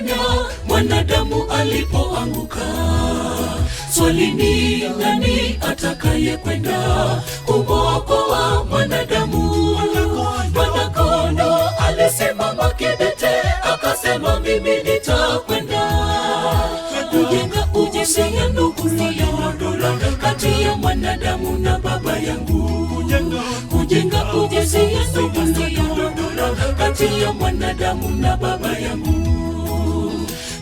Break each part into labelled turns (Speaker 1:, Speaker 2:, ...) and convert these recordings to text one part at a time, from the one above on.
Speaker 1: Kenya mwanadamu alipoanguka. Swali ni nani atakaye kwenda kumwokoa mwanadamu? Mwana-kondoo alisimama kidete akasema mimi nitakwenda. Kujenga uhusiano ndugu kati ya mwanadamu na baba yangu. Kujenga uhusiano ndugu kati ya mwanadamu na baba yangu.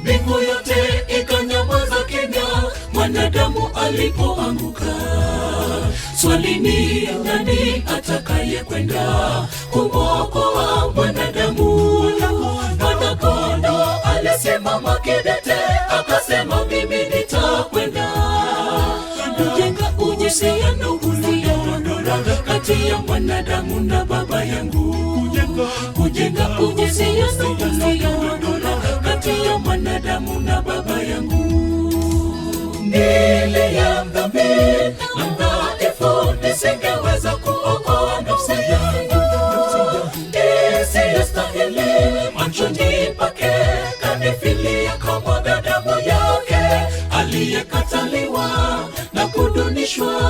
Speaker 1: Mbingu yote ikanyamaza kimya mwanadamu alipoanguka. Swali ni nani atakaye kwenda kumwokoa mwanadamu? Mwana-kondoo alisimama kidete akasema mimi nitakwenda. Kujenga uhusiano kati ya mwanadamu na baba yangu. Kujenga uhusiano kati ya mwanadamu na baba yangu. Niliamdhambi na mdhaifu, nisingeweza kuokoa nafsi yangu. Isiyostahili machoni pake, kanifilia kamwaga damu yake. Aliyekataliwa na kudunishwa,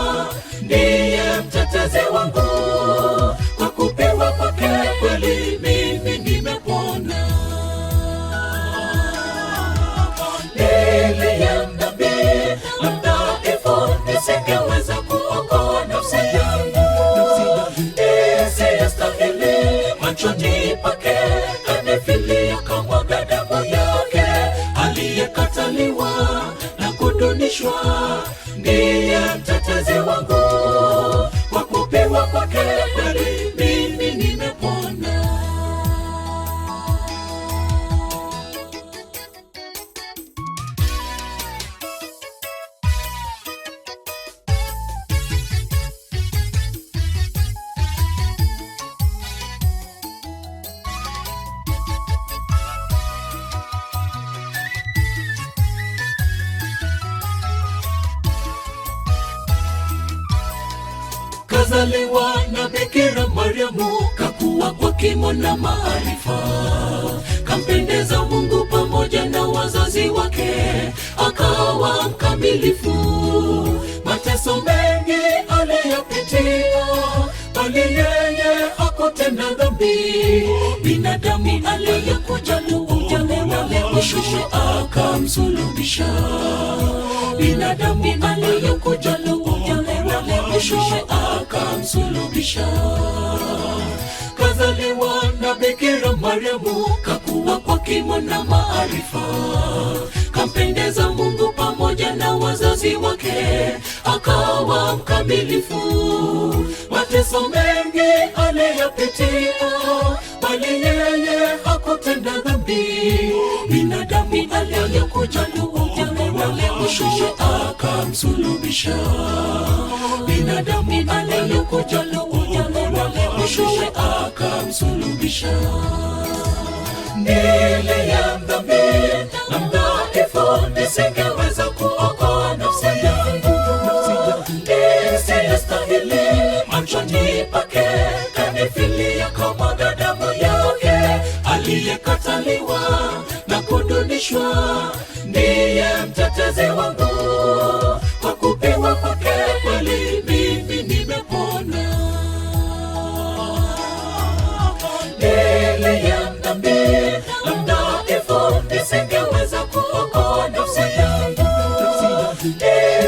Speaker 1: ndiye mtetezi wangu. Kwa kupewa kwake kweli mimi nimepona. Niliamdhambi na mdhaifu, nisingeweza kuokoa nafsi yangu. Isiyostahili machoni pake, kanifilia kamwaga damu yake. Aliyekataliwa na kudunishwa, ndiye mtetezi wangu. Kwa kupewa kwake kweli mimi nimepona. Kazaliwa na Bikira Mariamu, kakuwa kwa kimo na maarifa. Kampendeza Mungu pamoja na wazazi wake, akawa mkamilifu. Mateso mengi aliyapitia, bali yeye hakutenda dhambi. Binadamu aliyekuja kushusha akamsulubisha. Binadamu aliyekuja kushusha akamsulubisha. Kazaliwa na Bikira Mariamu, kakuwa kwa kimo na maarifa. Kampendeza Mungu pamoja na wazazi wake, akawa mkamilifu. Mateso mengi aliyapitia, bali yeye hakutenda dhambi. Binadamu aliyekuja kushusha akamsulubisha. Binadamu aliyekuja kushusha akamsulubisha. Niliamdhambi na mdhaifu, nisingeweza kuokoa nafsi yangu. Isiyostahili machoni pake, kanifilia kamwaga damu yake. Aliyekataliwa na kudunishwa, ndiye mtetezi wangu. Kwa kupewa kwake kweli mimi nimepona. Niliamdhambi na mdhaifu, nisingeweza kuokoa nafsi yangu.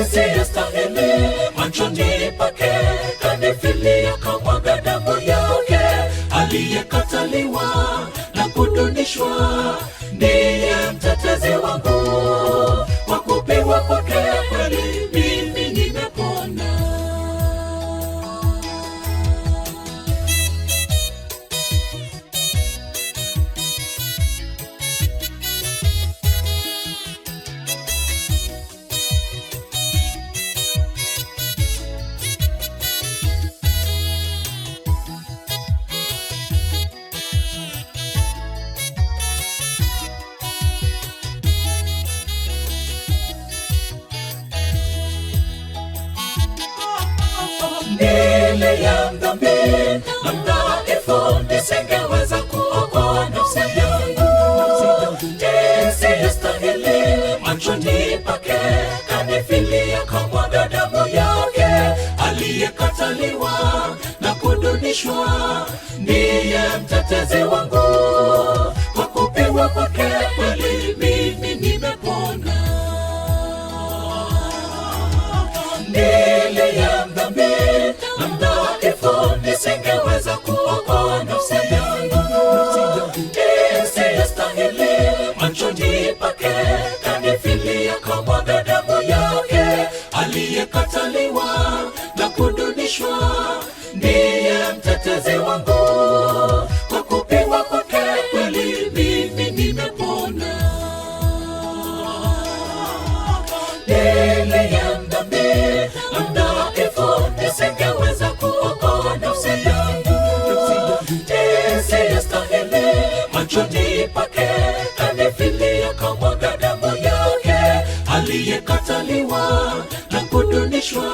Speaker 1: Isiyostahili machoni pake, kanifilia kamwaga damu yake. Aliyekataliwa na kudunishwa, ndiye mtetezi wangu. Kwa kupewa kwake kweli mimi nimepona. Niliamdhambi na mdhaifu, nisingeweza kuokoa nafsi yangu. machoni pake, kanifilia kamwaga damu yake. Aliyekataliwa na kudunishwa, ndiye mtetezi wangu. Kwa kupigwa kwake kweli mimi nimepona. Niliyemdhambi na mdhaifu, nisingeweza kuokoa nafsi yangu. Nisiyestahili, machoni pake, kanifilia kamwaga damu yake. Aliyekataliwa na kudunishwa, ndiye mtetezi wangu. Kwa kupigwa kwake kweli mimi nimepona. Niliyemdhambi na mdhaifu, nisingeweza kuokoa nafsi yangu. Nisiyestahili, machoni pake, kanifilia kamwaga damu yake. Aliyekataliwa na kudunishwa,